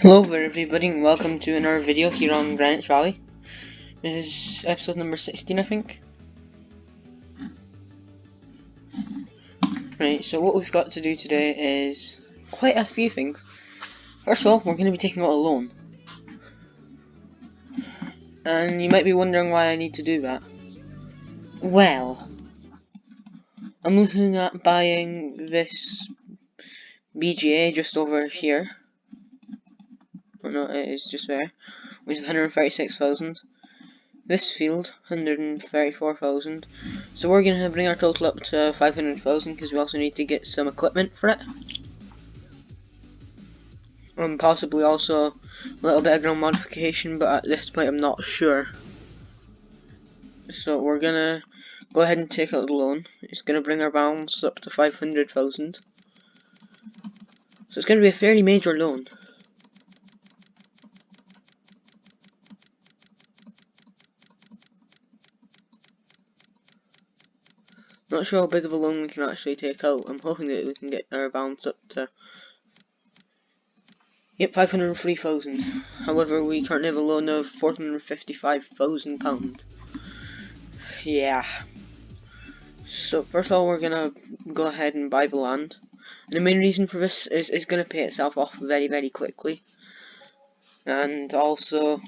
Hello there everybody and welcome to another video here on Greenwich Valley. This is episode number 16 I think. Right, so what we've got to do today is quite a few things. First of all, we're going to be taking out a loan. And you might be wondering why I need to do that. Well, I'm looking at buying this BGA just over here. Oh no, it is just there. Which is 136,000. This field, 134,000. So we're going to bring our total up to 500,000 because we also need to get some equipment for it. And possibly also a little bit of ground modification, but at this point I'm not sure. So we're going to go ahead and take out the loan. It's going to bring our balance up to 500,000. So it's going to be a fairly major loan. Not sure how big of a loan we can actually take out. I'm hoping that we can get our balance up to 503,000. However, we currently have a loan of £455,000. Yeah. So first of all, we're gonna go ahead and buy the land. And the main reason for this is it's gonna pay itself off very quickly. And also,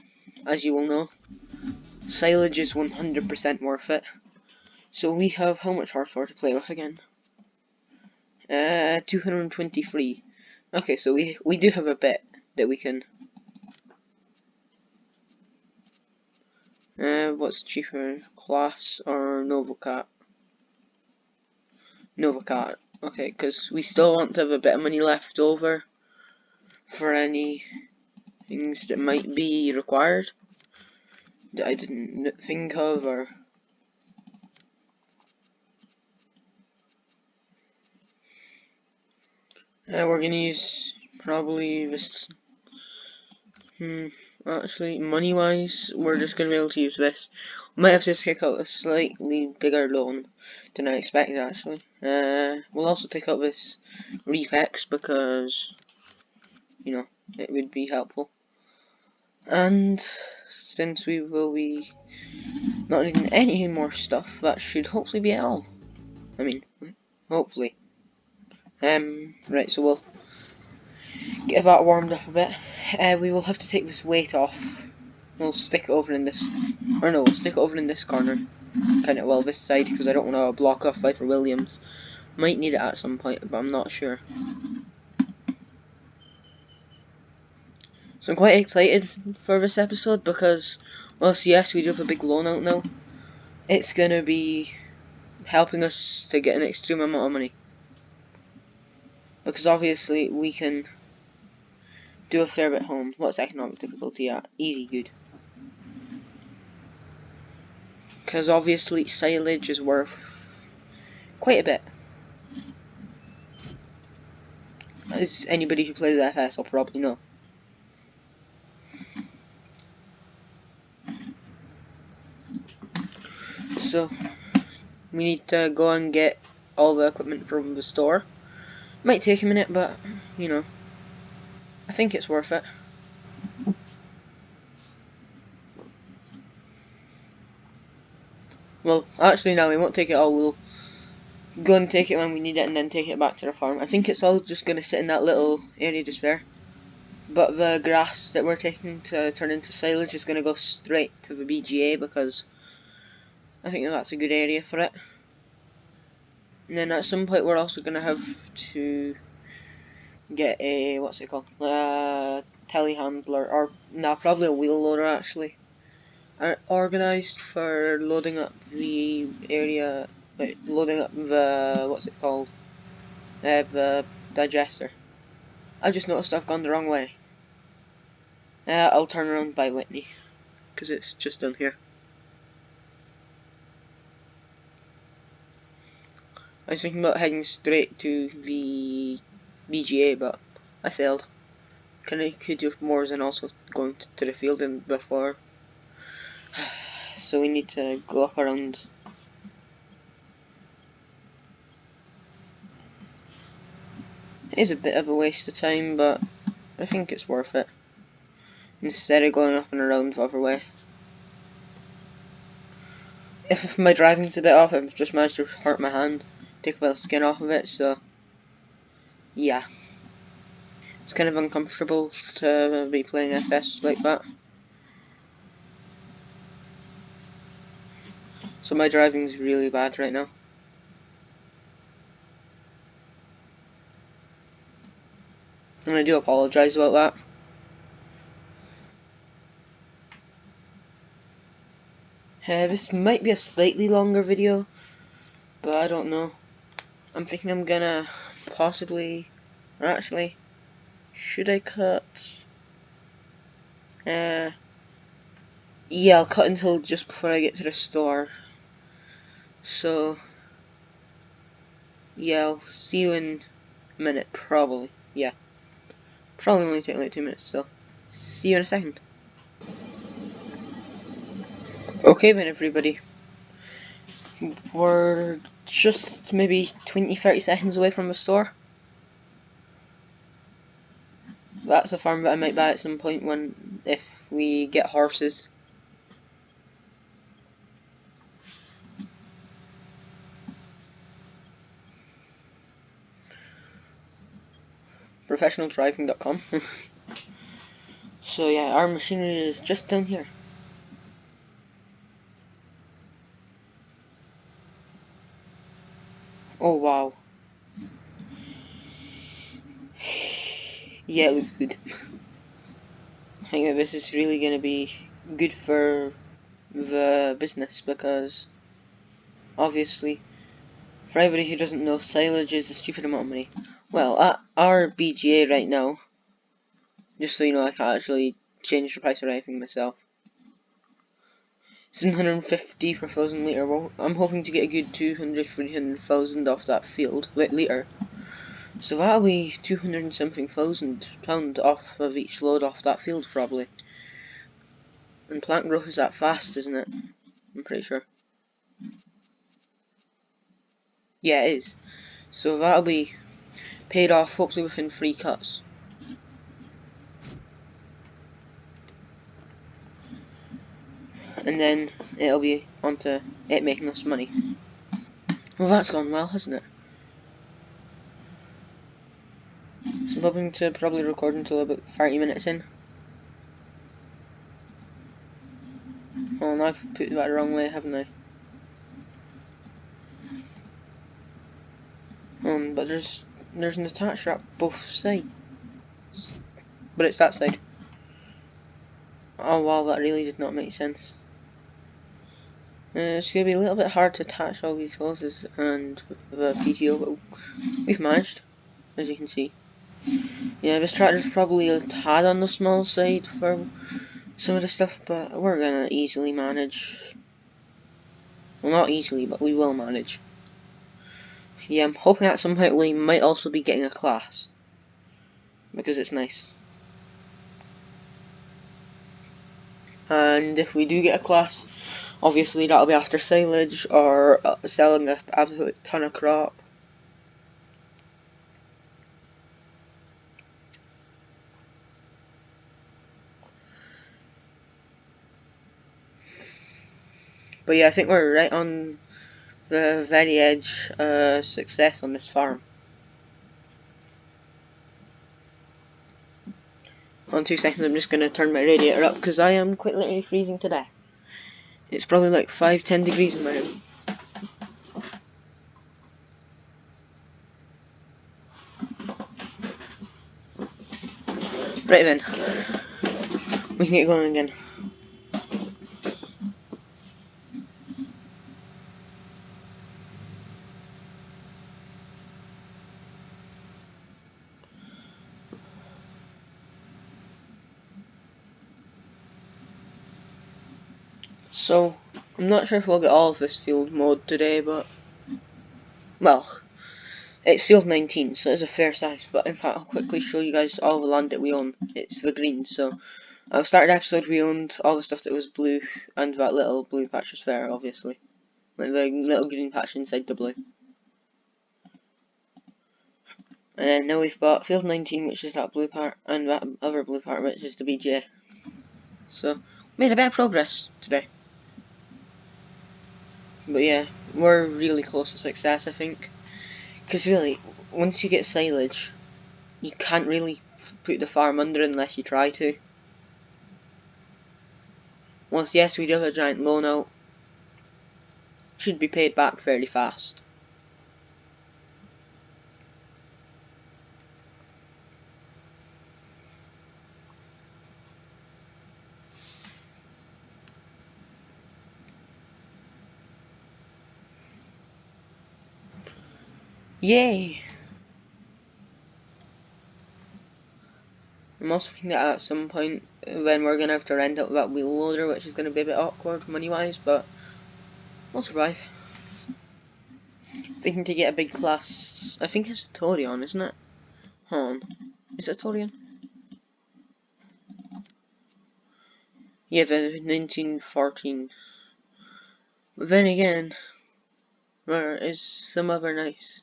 as you will know, silage is 100% worth it. So we have how much horsepower to play with again? 223. Okay, so we do have a bit that we can. What's cheaper, Class or Novacat? Novacat. Okay, because we still want to have a bit of money left over for any things that might be required that I didn't think of, or we're gonna use probably this. Actually, money wise, we're just gonna be able to use this. We might have to take out a slightly bigger loan than I expected actually. We'll also take out this Reef X because, you know, it would be helpful. And since we will be not needing any more stuff, that should hopefully be it all. I mean, hopefully. Right, so we'll get that warmed up a bit. We will have to take this weight off. We'll stick it over in this, or no, we'll stick it over in this corner. Kind of, well, this side, because I don't want to block off Pfeiffer Williams. Might need it at some point, but I'm not sure. So I'm quite excited for this episode because, whilst yes, we do have a big loan out now, it's gonna be helping us to get an extreme amount of money. Because obviously we can do a fair bit home. What's economic difficulty at? Easy, good. Because obviously silage is worth quite a bit. As anybody who plays FS will probably know. So we need to go and get all the equipment from the store. Might take a minute, but you know, I think it's worth it. Well, actually no, we won't take it all. We'll go and take it when we need it and then take it back to the farm. I think it's all just going to sit in that little area just there. But the grass that we're taking to turn into silage is going to go straight to the BGA because I think that's a good area for it. And then at some point we're also going to have to get a, what's it called, telehandler, or no, probably a wheel loader actually, organised for loading up the area, like loading up the, what's it called, the digester. I've just noticed I've gone the wrong way. I'll turn around by Whitney, because it's just down here. I was thinking about heading straight to the BGA, but I failed. I could do more than also going to the field and before. So we need to go up around. It is a bit of a waste of time, but I think it's worth it. instead of going up and around the other way. If my driving's a bit off, I've just managed to hurt my hand, take a bit of skin off of it, so yeah. It's kind of uncomfortable to be playing FS like that. So my driving's really bad right now. And I do apologise about that. This might be a slightly longer video, but I don't know. I'm thinking I'm gonna possibly, or actually, should I cut? Yeah, I'll cut until just before I get to the store. So, yeah, I'll see you in a minute, probably. Yeah, probably only take like 2 minutes, so see you in a second. Okay then, everybody. We're just maybe 20-30 seconds away from the store. That's a farm that I might buy at some point if we get horses. Professionaldriving.com. So yeah, our machinery is just down here. Oh wow. Yeah, it looks good. I think that this is really going to be good for the business, because obviously, for everybody who doesn't know, silage is a stupid amount of money. Well, at our BGA right now, just so you know, I can't actually change the price or anything myself. 750 per 1,000 litre. Well, I'm hoping to get a good 200-300,000 off that field, litre. So that'll be 200 and something thousand pound off of each load off that field, probably. And plant growth is that fast, isn't it? I'm pretty sure. Yeah, it is. So that'll be paid off, hopefully within 3 cuts. And then it'll be onto it making us money. Well, that's gone well, hasn't it? So I'm hoping to probably record until about 30 minutes in. Oh, and I've put that the wrong way, haven't I? But there's an attacher at both sides. But it's that side. Oh wow, that really did not make sense. It's going to be a little bit hard to attach all these hoses and the PTO, but we've managed, as you can see. Yeah, this tractor's probably a tad on the small side for some of the stuff, but we're going to easily manage. Well, not easily, but we will manage. Yeah, I'm hoping at some point we might also be getting a class, because it's nice. And if we do get a class, obviously that'll be after silage or selling an absolute ton of crop. But yeah, I think we're right on the very edge success on this farm. On 2 seconds, I'm just going to turn my radiator up because I am quite literally freezing to death. It's probably like 5-10 degrees in my room. Right then, we can get going again. So, I'm not sure if we'll get all of this field mowed today, but, well, it's field 19, so it's a fair size, but in fact I'll quickly show you guys all the land that we own. It's the green, so I'll start the episode, we owned all the stuff that was blue, and that little blue patch was fair, obviously. Like the little green patch inside the blue. And then now we've got field 19, which is that blue part, and that other blue part, which is the BJ. So, made a bit of progress today. But yeah, we're really close to success, I think. Because really, once you get silage, you can't really put the farm under unless you try to. Once, yes, we do have a giant loan out. Should be paid back fairly fast. Yay! I'm also thinking that at some point when we're gonna have to rent out that wheel loader, which is gonna be a bit awkward money wise, but we'll survive. Thinking to get a big class. I think it's a Torion, isn't it? Hold on. Is it a Torion? Yeah, the 1914. But then again, there is some other nice.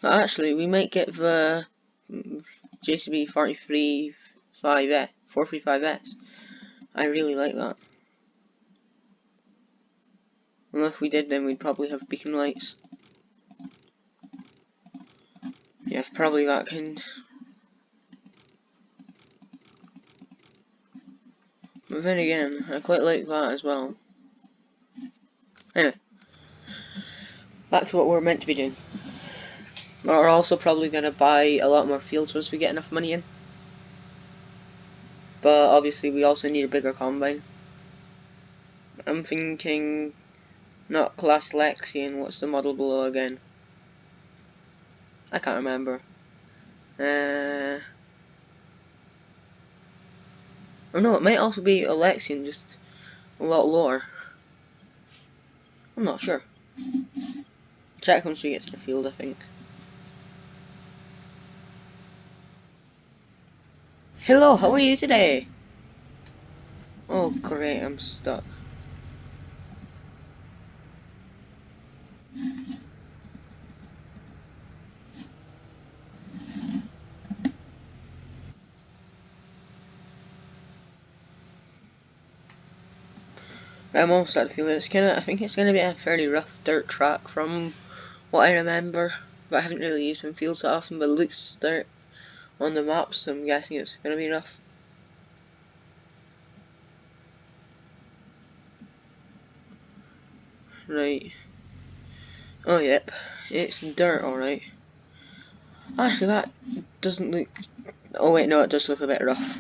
But actually, we might get the JCB 435S. I really like that. And if we did, then we'd probably have beacon lights. Yeah, probably that kind. But then again, I quite like that as well. Anyway, back to what we're meant to be doing. We're also probably going to buy a lot more fields once we get enough money in. But obviously we also need a bigger combine. I'm thinking not class Lexian, what's the model below again? I can't remember. Or no, it might also be Alexian, just a lot lower. I'm not sure. Check once we get to the field, I think. Hello, how are you today? Oh great, I'm stuck. I'm almost at the field. I think it's gonna be a fairly rough dirt track from what I remember. But I haven't really used them fields so often, but it looks dirt on the map, so I'm guessing it's gonna be rough. Right. Oh yep, it's dirt, alright. Actually, that doesn't look. Oh wait, no, it does look a bit rough.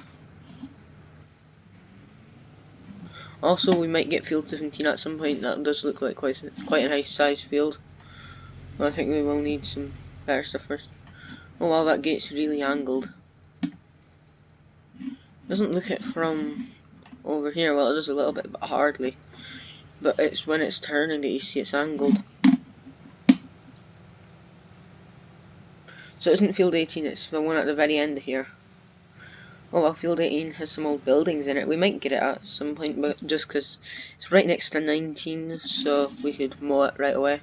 Also, we might get field 17 at some point. That does look like quite a nice sized field. Well, I think we will need some better stuff first. Oh wow, that gate's really angled. Doesn't look it from over here. Well, it does a little bit, but hardly. But it's when it's turning that you see it's angled. So it isn't field 18, it's the one at the very end here. Oh well, field 18 has some old buildings in it. We might get it at some point, but just because it's right next to 19, so we could mow it right away.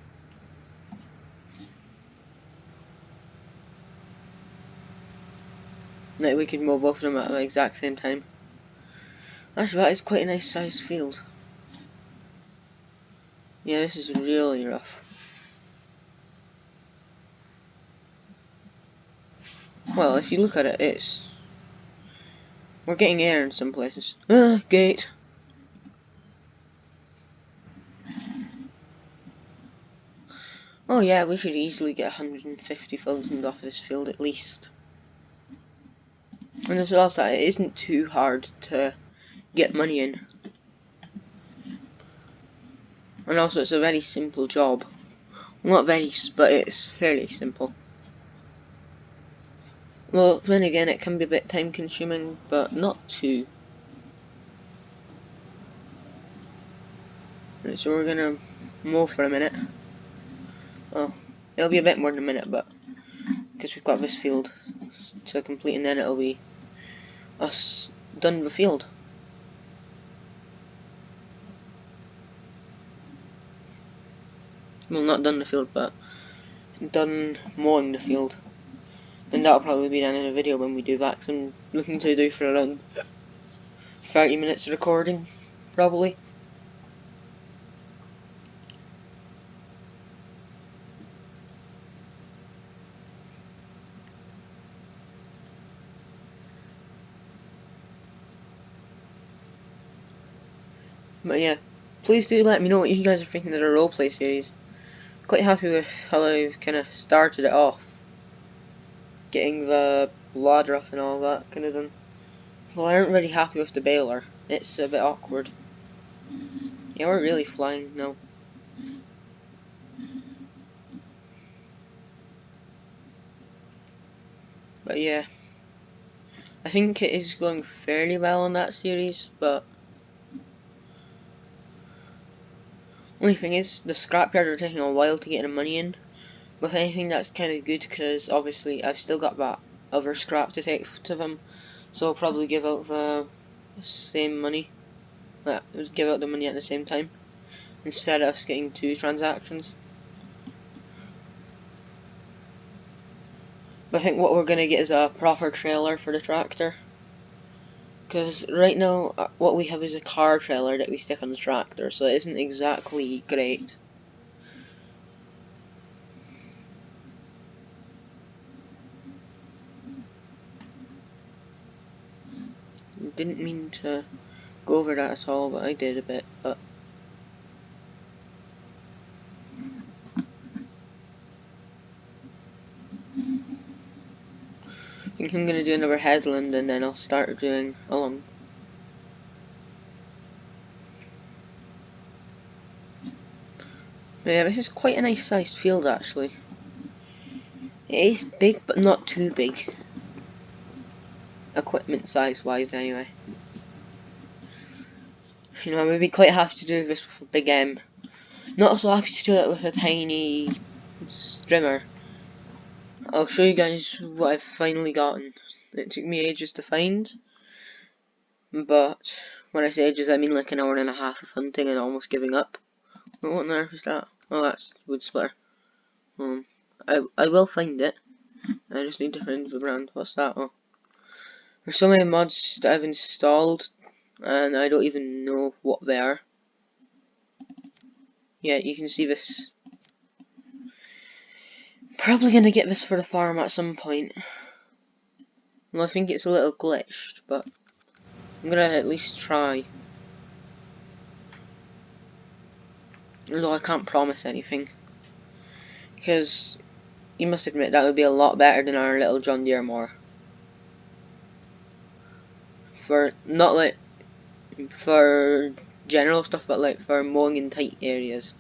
Like we could mow both of them at the exact same time. Actually, that is quite a nice sized field. Yeah, this is really rough. Well, if you look at it, we're getting air in some places. Gate. Oh yeah, we should easily get 150,000 off of this field at least. And as well as that, it isn't too hard to get money in. And also it's a very simple job. Well, not very, but it's fairly simple. Well, then again, it can be a bit time consuming, but not too. Right, so we're gonna mow for a minute. Well, it'll be a bit more than a minute, but because we've got this field to complete, and then it'll be us done the field. Well, not done the field, but done mowing the field. And that'll probably be done in a video when we do that, 'cause I'm looking to do for around 30 minutes of recording, probably. But yeah, please do let me know what you guys are thinking of the roleplay series. Quite happy with how I've kind of started it off. Getting the ladder up and all that kind of done. Well, I aren't really happy with the baler. It's a bit awkward. Yeah, we're really flying now. But yeah, I think it is going fairly well on that series, but only thing is, the scrapyard are taking a while to get the money in. With anything, that's kind of good, because obviously I've still got that other scrap to take to them, so I'll probably give out the same money. Give out the money at the same time, instead of us getting 2 transactions. But I think what we're gonna get is a proper trailer for the tractor. Because right now, what we have is a car trailer that we stick on the tractor, so it isn't exactly great. Didn't mean to go over that at all, but I did a bit. But I think I'm gonna do another headland, and then I'll start doing along. But yeah, this is quite a nice sized field actually. It is big, but not too big. Equipment size wise, anyway. You know, I would be quite happy to do this with a big M. Not so happy to do it with a tiny strimmer. I'll show you guys what I've finally gotten. It took me ages to find, but when I say ages, I mean like an hour and a half of hunting and almost giving up. What on earth is that? Oh, that's wood splitter. I will find it. I just need to find the brand. What's that? Oh, there's so many mods that I've installed, and I don't even know what they are. Yeah, you can see this. Probably gonna get this for the farm at some point. Well, I think it's a little glitched, but I'm gonna at least try. Although I can't promise anything, because you must admit that would be a lot better than our little John Deere mower. For not like for general stuff, but like for mowing in tight areas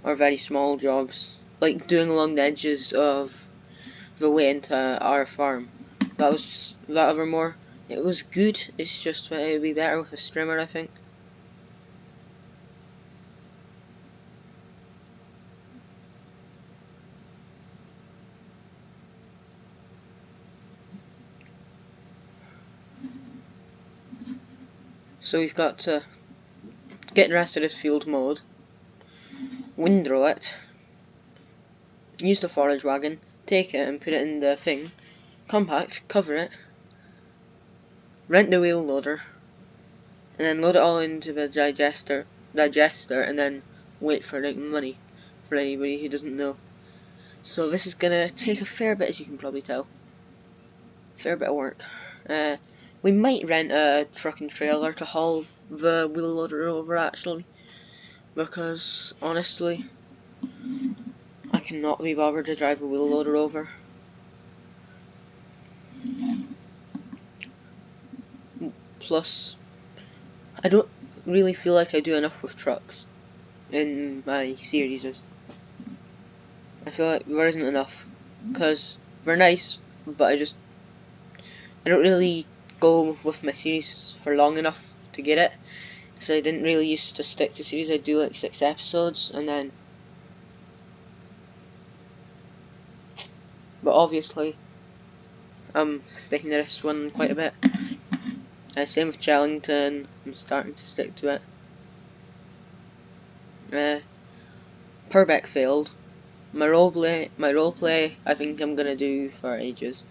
or very small jobs, like doing along the edges of the way into our farm. That other mower. It was good. It's just that it would be better with a strimmer, I think. So we've got to get the rest of this field mowed, windrow it, use the forage wagon, take it and put it in the thing, compact, cover it, rent the wheel loader, and then load it all into the digester, and then wait for the money, for anybody who doesn't know. So this is gonna take a fair bit, as you can probably tell. Fair bit of work. We might rent a truck and trailer to haul the wheel loader over, actually, because honestly, I cannot be bothered to drive a wheel loader over. Plus, I don't really feel like I do enough with trucks in my series. I feel like there isn't enough, because they're nice, but I don't really go with my series for long enough to get it. So I didn't really used to stick to series. I do like 6 episodes, and then, but obviously I'm sticking to this one quite a bit. Same with Chellington. I'm starting to stick to it. Purbeck failed. My roleplay, I think I'm gonna do for ages.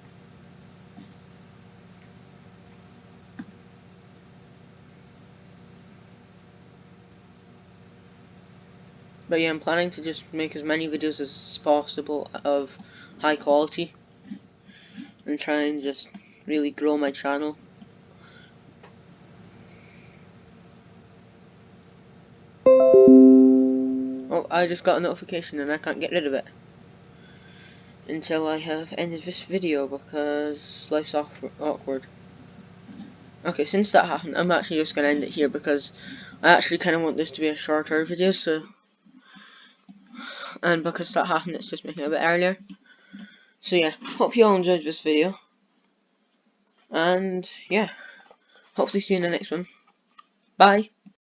But yeah, I'm planning to just make as many videos as possible of high quality and try and just really grow my channel. Oh, I just got a notification and I can't get rid of it until I have ended this video because life's awkward. Okay, since that happened, I'm actually just going to end it here because I actually kind of want this to be a shorter video, and because that happened, it's just making it a bit earlier. So yeah, hope you all enjoyed this video, and yeah, hopefully see you in the next one. Bye!